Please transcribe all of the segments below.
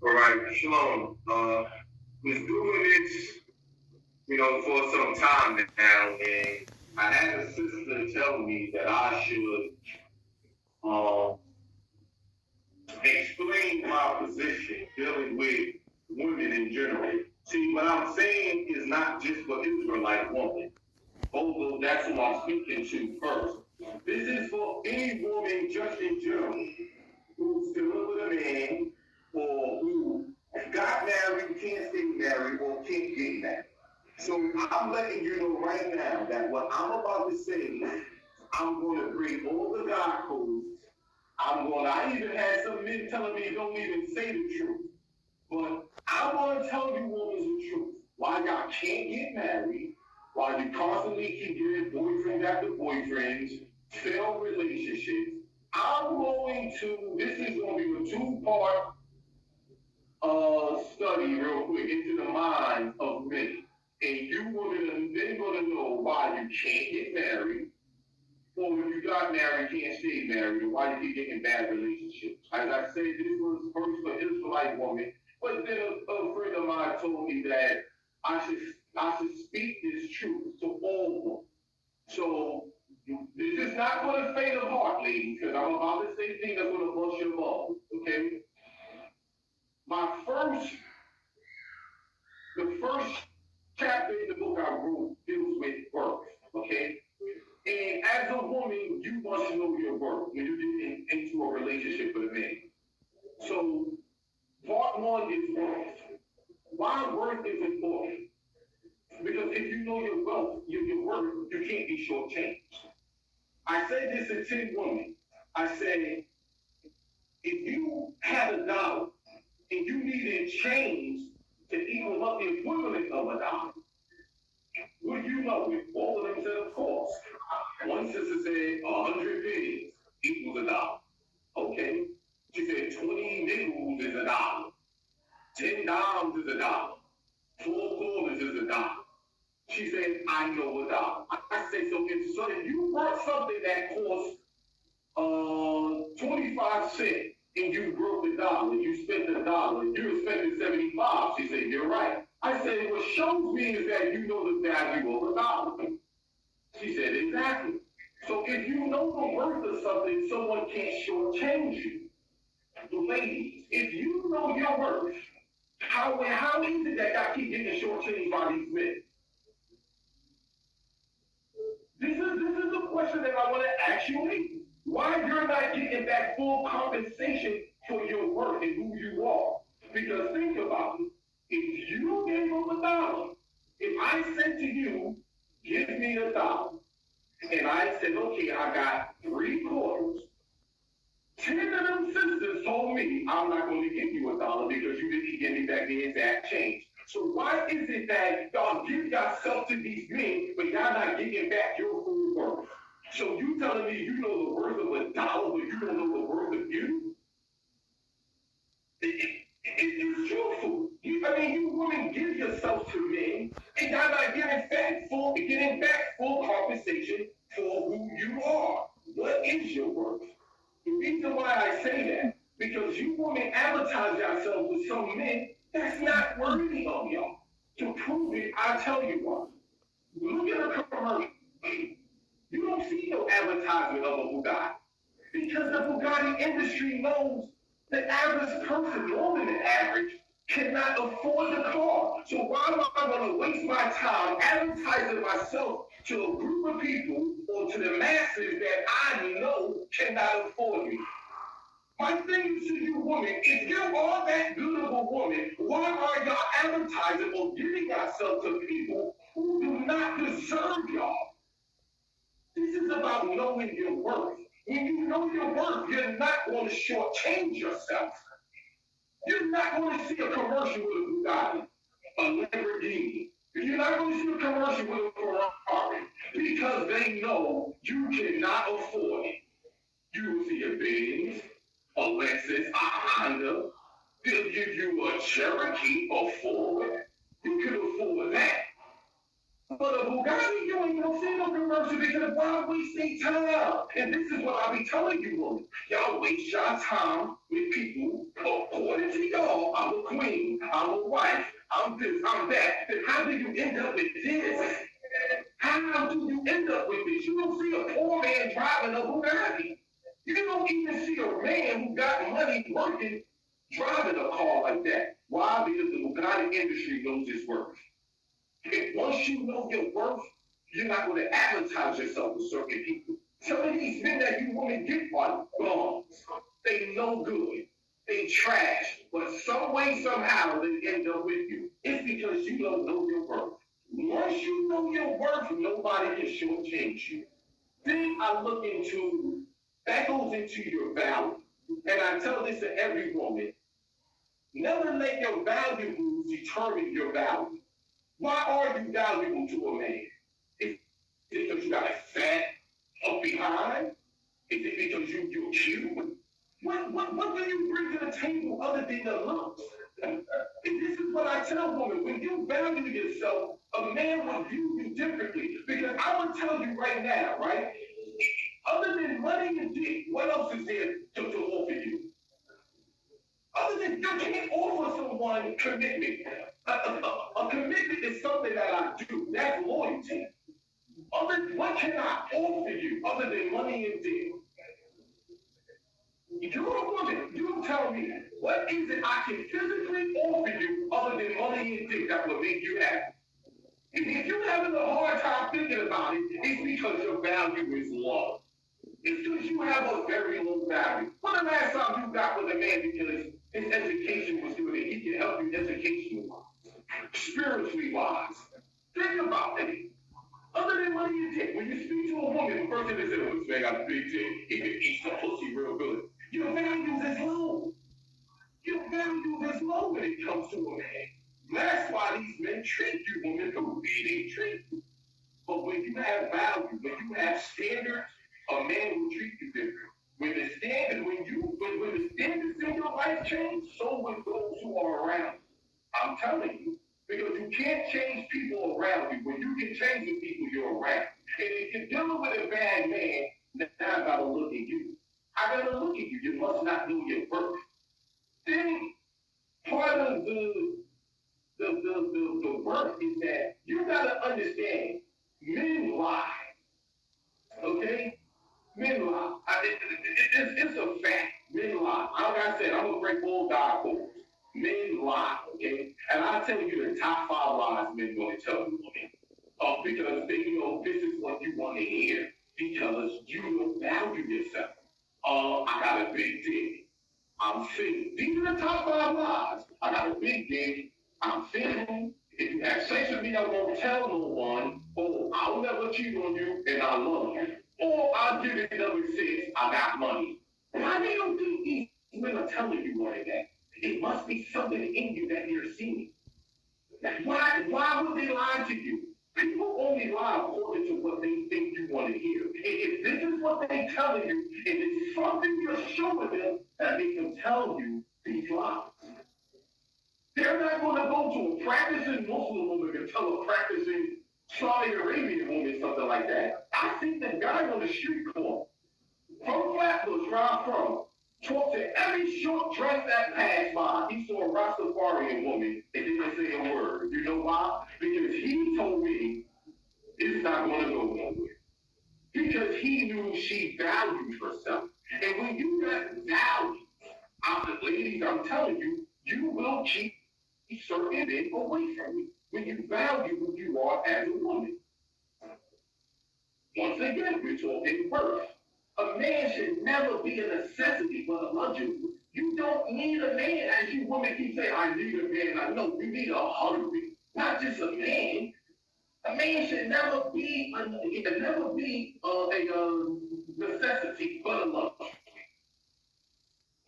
All right, Shalom. Was doing this, for some time now, and I had a sister tell me that I should explain my position dealing with women in general. See, what I'm saying is not just for Israelite women, although that's who I'm speaking to first. This is for any woman just in general who's dealing with a man or who got married, can't stay married, or can't get married. So I'm letting you know right now that what I'm about to say, I'm going to bring all the God codes. I even had some men telling me don't even say the truth. But I want to tell you women the truth. Why y'all can't get married, why you constantly keep getting boyfriend after boyfriends, failed relationships. This is going to be a two-part study real quick into the minds of men. And you women are then going to know why you can't get married, or if you got married, can't stay married, or why you keep getting bad relationships. As I said, this was first for Israelite woman, but then a friend of mine told me that I should speak this truth to all women. So this is not for the faint of heart, ladies, because I'm about to say things that's going to bust your balls, okay? The first chapter in the book I wrote deals with birth, okay? And as a woman, you must know your worth when you get into a relationship with a man. So, part one is worth. Why worth is important? Because if you know your wealth, your worth, you can't be shortchanged. I said this to 10 women. I said, if you had $1 and you needed change to equal up the equivalent of $1, what do you know? All of them said, of course. One sister said 100 pennies equals $1. Okay. She said 20 nickels is $1. 10 dimes is $1. 4 quarters is $1. She said, I know $1. I said, so if you bought something that costs 25 cents and you broke $1, you spent $1, you're spending 75. She said, you're right. I said, what shows me is that you know the value of $1. She said, exactly. So if you know the worth of something, someone can't shortchange you. Ladies, if you know your worth, how is it that I keep getting shortchanged by these men? This is the question that I want to ask you, ladies. Why you're not getting that full compensation for your worth and who you are? Because think about it. If you gave them $1, if I said to you, give me $1, and I said, okay, I got 3 quarters. 10 of them sisters told me, I'm not going to give you $1 because you didn't give me back the exact change. So why is it that y'all give yourself to these men, but y'all not getting back your full worth? So you telling me you know the worth of $1, but you don't know the worth of you? It's truthful. You women give yourself to men, and y'all not getting back full compensation for who you are. What is your worth? The reason why I say that, because you women advertise yourself with some men that's not worthy of y'all. To prove it, I'll tell you why. Look at a commercial. You don't see no advertisement of a Bugatti. Because the Bugatti industry knows the average person, more than the average, cannot afford the car. So why am I going to waste my time advertising myself to a group of people or to the masses that I know cannot afford me? My thing to you women, if you are that beautiful woman, why are y'all advertising or giving yourself to people who do not deserve y'all? This is about knowing your worth. When you know your worth, you're not going to shortchange yourself. You're not going to see a commercial with a Bugatti, a Lamborghini. You're not going to see a commercial with a Ferrari because they know you cannot afford it. You will see a Benz, a Lexus, a Honda. They'll give you a Cherokee, a Ford. You can afford that. But a Bugatti, you ain't gonna see no commercial because why waste their time? And this is what I be telling you, women. Y'all waste your time with people, according to y'all, I'm gonna I'm a wife, I'm this, I'm that, then how do you end up with this? How do you end up with this? You don't see a poor man driving a Bugatti. You don't even see a man who got money working driving a car like that. Why? Because the Bugatti industry knows its worth. And once you know your worth, you're not going to advertise yourself to certain people. Some of these men that you women get are gone. They no good. They trash. But some way, somehow, they end up with you. It's because you don't know your worth. Once you know your worth, nobody can shortchange you. Then I look into, that goes into your value. And I tell this to every woman, never let your valuables determine your value. Why are you valuable to a man? Is it because you got a fat up behind? Is it because you're cute? What do you bring to the table other than the looks? And this is what I tell women. When you value yourself, a man will view you differently. Because I will tell you right now, right? Other than money and dick, what else is there to offer you? Other than you can't offer someone commitment. A commitment is something that I do. That's loyalty. What can I offer you other than money and dick? You're a woman. You tell me, what is it I can physically offer you other than money and dick that will make you happy? If you're having a hard time thinking about it, it's because your value is low. It's because you have a very low value. When the last time you got with a man because his education was good and he can help you education-wise, spiritually-wise? Think about it. Other than money and dick, when you speak to a woman, the first thing they say, oh, this man got a big dick. He can eat some pussy real good. Your value is low. Your value is low when it comes to a man. That's why these men treat you women the way they treat you. But when you have value, when you have standards, a man will treat you different. When the standards in your life change, so will those who are around. I'm telling you, because you can't change people around you. When you can change the people you're around. And if you're dealing with a bad man, then I gotta look at you. I gotta look at you. You must not know your worth. Then part of the work is that you gotta understand men lie. Okay? Men lie. It's a fact. Men lie. Like I said, I'm gonna break all God codes. Men lie, okay? And I'll tell you the top 5 lies men gonna tell you, okay? Because they know this is what you want to hear. Because you don't value yourself. I got a big dick. I'm single. These are the top 5 lies. I got a big dick. I'm single. If you have sex with me, I won't tell no one. Or I'll never cheat on you, and I love you. Or I'll give you number 6. I got money. Why do you think these men are telling you all of that? It must be something in you that you're seeing. Why would they lie to you? People only lie according to what they think you want to hear. If this is what they're telling you, and it's something you're showing them, that they can tell you these lies. They're not going to go to a practicing Muslim woman and tell a practicing Saudi Arabian woman something like that. I think the guy on the street corner, from Flatbush, where I'm from, talked to every short dress that passed by. He saw a Rastafarian woman and didn't say a word. You know why? Because he told me it's not going to go nowhere. Because he knew she valued herself. And when you got value, ladies, I'm telling you, you will keep certain men away from you when you value who you are as a woman. Once again, we're talking worth. A man should never be a necessity but a luxury. You don't need a man, as you women keep saying, I need a man. I know you need a husband, not just a man. A man should never be a necessity but a luxury.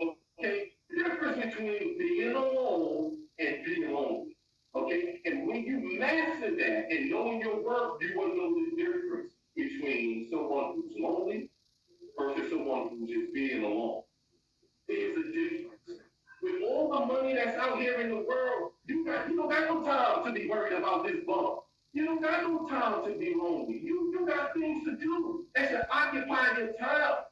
Okay? The difference between being alone and being lonely. Okay? And when you master that and knowing your worth, you will know the difference between someone who's lonely versus someone who's just being alone. There's a difference. With all the money that's out here in the world, you don't got no time to be worried about this bump. You don't got no time to be lonely. You got things to do that should occupy your time.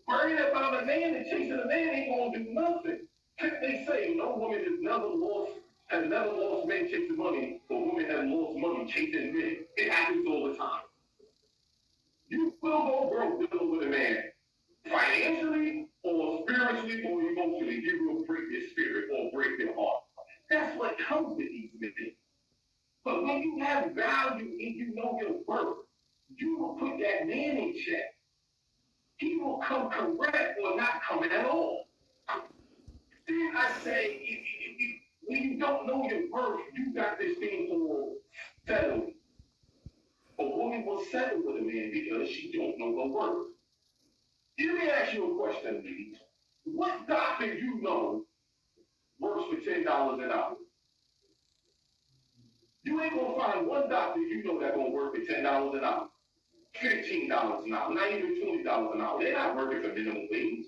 Worrying about a man and chasing a man ain't gonna do nothing. They say no woman has never lost has never lost men chasing money, but women have lost money chasing men. It happens all the time. You will go broke dealing with a man, financially or spiritually or emotionally. He will break your spirit or break your heart. That's what comes with these men. But when you have value and you know your worth, you will put that man in check. He will come correct or not come at all. Then I say, when you don't know your worth, you got this thing called settling. A woman will settle with a man because she don't know her worth. Let me ask you a question, ladies. What doctor you know works for $10 an hour? You ain't gonna find one doctor you know that's gonna work for $10 an hour, $15 an hour, not even $20 an hour. They're not working for minimum wage.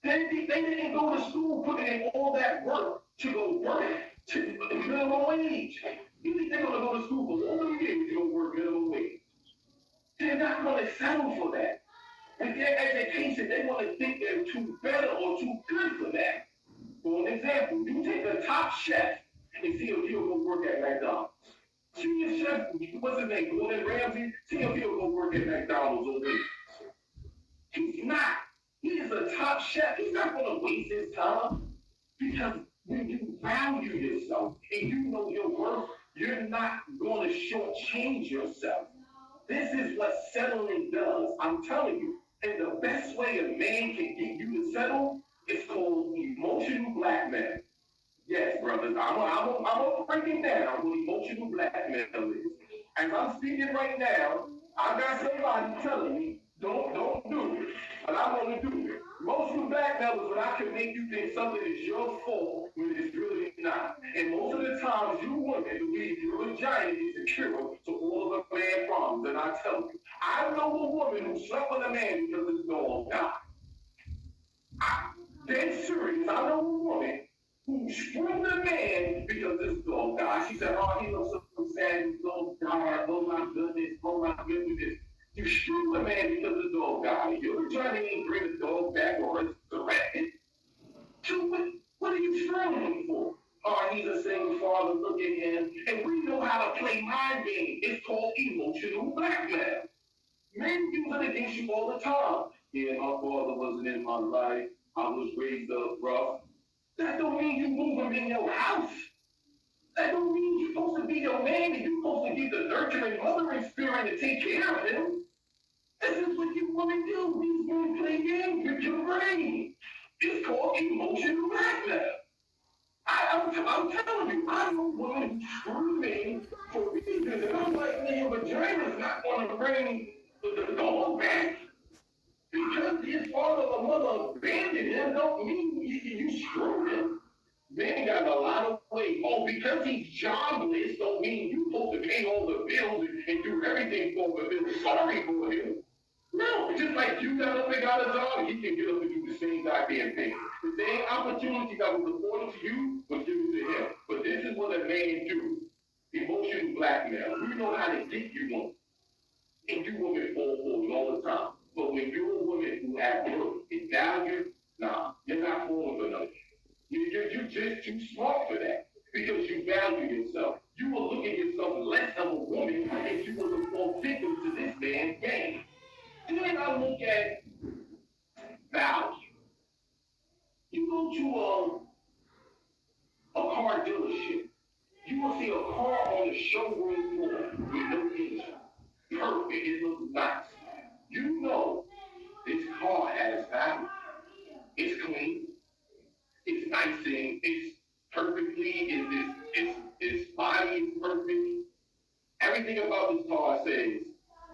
They didn't go to school putting in all that work to go work to minimum wage. You think they're gonna go to school for all the years to go work minimum wage? They're not gonna settle for that. With their education, they want to think they're too better or too good for that. For an example, you take a top chef and see if he'll go work at McDonald's. See if chef, what's his name, Gordon Ramsay, see if he'll go work at McDonald's or Wendy's. He's not. He is a top chef. He's not going to waste his time because when you value yourself and you know your worth, you're not going to shortchange yourself. This is what settling does. I'm telling you. And the best way a man can get you to settle is called emotional blackmail. Yes, brothers, I'm gonna break it down what emotional blackmail is. As I'm speaking right now, I got somebody telling me, don't do it. But I'm gonna do it. Emotional blackmail is when I can make you think something is your fault when it's really not. And most of the times you women believe your vagina is the cure to all of a man's problems. And I tell you, I know a woman who slept with a man because his dog died. Dead serious. I know a woman who screwed a man because this dog died. She said, oh, he looks so sad, his dog died. Oh my goodness, oh my goodness. You screwed a man because the dog died. You're trying to bring the dog back or resurrect it. So what are you screwing him for? Oh, he's a single father, look at him. And we know how to play mind game. It's called emotional blackmail. Men use it against you all the time. Yeah, my father wasn't in my life. I was raised up rough. That don't mean you move him in your house. That don't mean you're supposed to be your man and you're supposed to be the nurturing, mothering spirit to take care of him. This is what you want to do. These men play games with your brain. It's called emotional blackmail. I'm telling you, I know women screaming for reasons, and I'm like, man, vagina's not going to bring the dog back. Because his father or mother abandoned him, don't mean you screwed him. Man got a lot of weight. Oh, because he's jobless, don't mean you supposed to pay all the bills and do everything for him. Feel sorry for him. No, just like you got up and got a job, he can get up and do the same goddamn thing. The same opportunity that was afforded to you was given to him. But this is what a man do. Emotional blackmail. We know how to get you one. And you women fall for it all the time. But when you're a woman who has worth and value, nah, you're not falling for nothing. You're just too smart for that because you value yourself. You will look at yourself less of a woman if you were to fall victim to this man's game. Then I look at value. You go to a car dealership, you will see a car on the showroom floor with no engine. Perfect, it looks nice. You know this car has value. It's clean. It's nice and it's perfectly, its body is perfect. Everything about this car says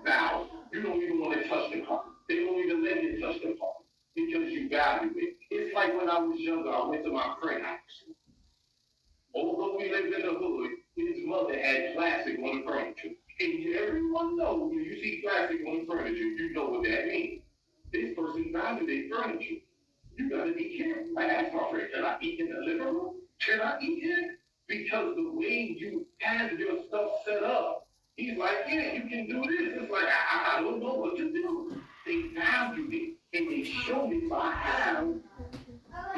value. You don't even want to touch the car. They don't even let you touch the car because you value it. It's like when I was younger, I went to my friend's house. Although we lived in the hood, his mother had plastic on the furniture. And everyone knows when you see plastic on the furniture, you know what that means. This person valued their furniture. You gotta be careful. I asked my friend, can I eat in the living room? Can I eat here? Because the way you have your stuff set up, he's like, yeah, you can do this. It's like, I don't know what to do. They valued it, and they showed it by how,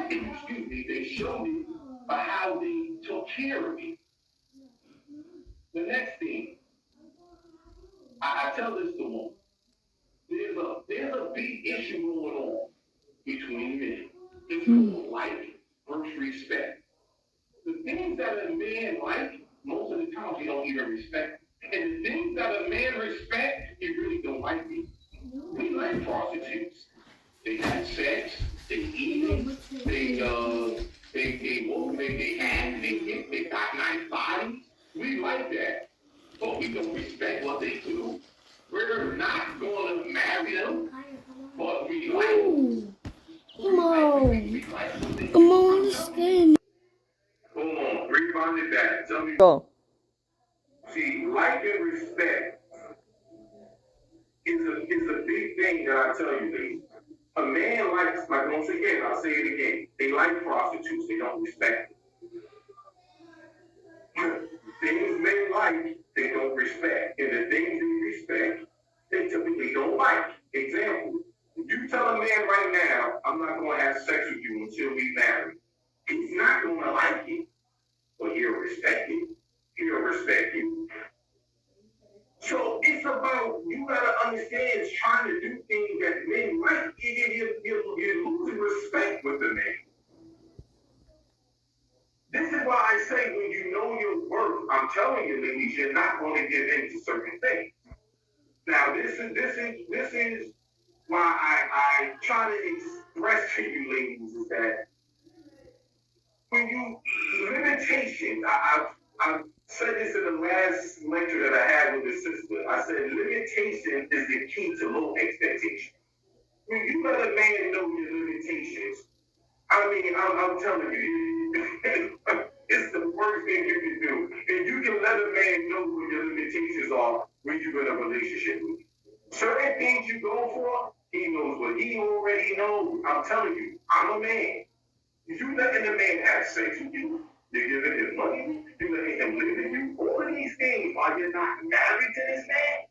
excuse me, they showed it how they took care of me. The next thing, I tell this to women, there's a big issue going on between men. It's called like versus respect. The things that a man like, most of the time he don't even respect. And the things that a man respect, he really don't like me. We like prostitutes. They have sex, they eat, they got nice bodies. We like that. But we don't respect what they do. We're not gonna marry them, but we like them. Come on, skin. Hold on, rewind it back. Tell me. Go. See, like and respect is a big thing that I tell you, ladies. A man likes, like once again, I'll say it again, they like prostitutes, they don't respect it. Things men like, they don't respect. And the things they respect, they typically don't like. Example, you tell a man right now, I'm not going to have sex with you until we marry. He's not going to like it, but he'll respect it. He'll respect you. So it's about, you gotta understand, it's trying to do things that men like. You're losing respect with the man. This is why I say when you know your worth, I'm telling you, ladies, you're not going to give in to certain things. Now, this is why I try to express to you, ladies, is that when you limitations, I've said this in the last lecture that I had with the sister. I said limitation is the key to low expectation. When you let a man know your limitations, I mean, I'm telling you, it's the first thing you can do. And you can let a man know what your limitations are when you're in a relationship with him. Certain things you go for, he knows what he already knows. I'm telling you, I'm a man. You letting a man have sex with you, you're giving him money, you're letting him live with you, all of these things while you're not married to this man.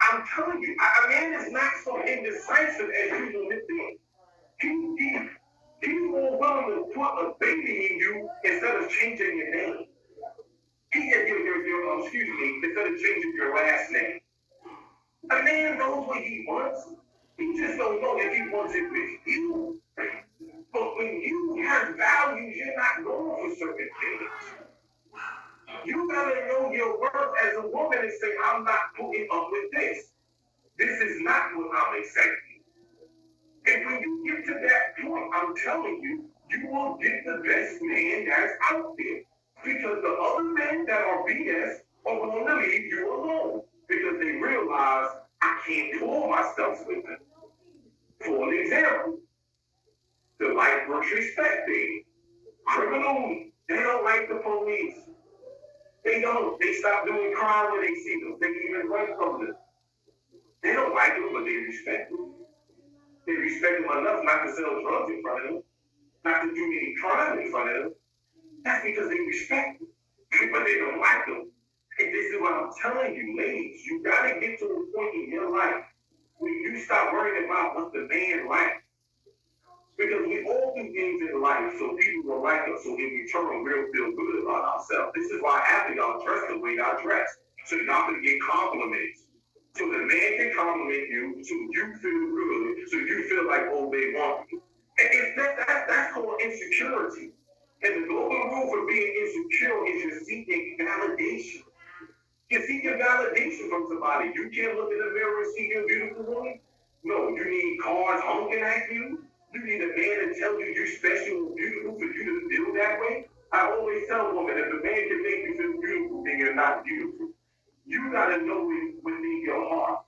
I'm telling you, a man is not so indecisive as you would think. He's more willing to put a baby in you instead of changing your name. Instead of changing your last name. A man knows what he wants. He just don't know if he wants it with you. But when you have values, you're not going for certain things. You gotta know your worth as a woman and say, I'm not putting up with this. This is not what I'm accepting. And when you get to that point, I'm telling you, you will get the best man that's out there. Because the other men that are BS are going to leave you alone. Because they realize I can't pull myself with them. For an example, the life versus respect thing. Criminals, they don't like the police. They don't. They stop doing crime when they see them. They even run from them. They don't like them, but they respect them. They respect them enough not to sell drugs in front of them, not to do any crime in front of them. That's because they respect them, but they don't like them. And this is what I'm telling you, ladies. You got to get to a point in your life where you stop worrying about what the man likes. Because we all do things in life so people will like us, so in return we'll feel good about ourselves. This is why after y'all dress the way y'all dress, so y'all can get compliments. So the man can compliment you, so you feel good, so you feel like, oh, they want you. And that's called insecurity. And the golden rule for being insecure is you're seeking validation. You're seeking validation from somebody. You can't look in the mirror and see your beautiful woman. No, you need cars honking at you. You need a man to tell you you're special and beautiful for you to feel that way. I always tell women, if a man can make you feel beautiful, then you're not beautiful. You gotta know it within your heart.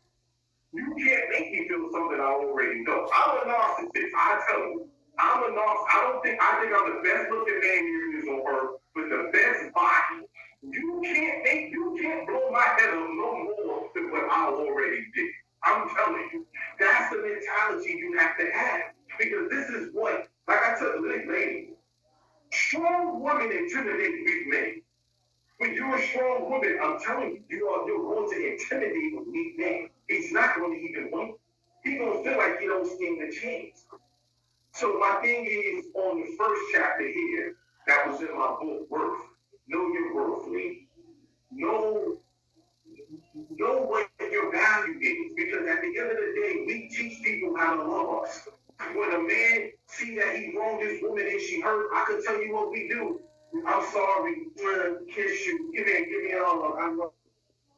You can't make me feel something I already know. I'm a narcissist. I tell you, I'm a narcissist. I think I'm the best looking man here on earth with the best body. You can't blow my head up no more than what I already did. I'm telling you, that's the mentality you have to have. Because this is what, like I told the lady, strong women intimidate weak men. When you're a strong woman, I'm telling you, you're going to intimidate a weak man. He's not going to even win. He's going to feel like he don't stand a chance. So my thing is, on the first chapter here, my book, Worth. Know your worth, Lee. Know what your value is. Because at the end of the day, we teach people how to love us. When a man see that he wronged this woman and she hurt, I can tell you what we do. I'm sorry, kiss you, give me a hug.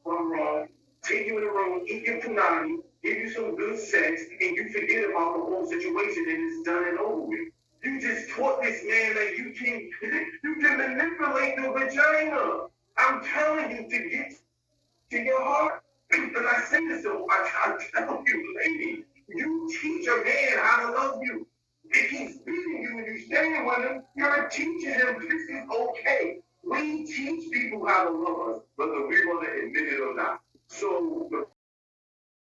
I'm wrong. Take you in the room, eat your punani, give you some good sex, and you forget about the whole situation and it's done and over with. You just taught this man that you can manipulate the vagina. I'm telling you to get to your heart. And I say this, so I tell you, ladies,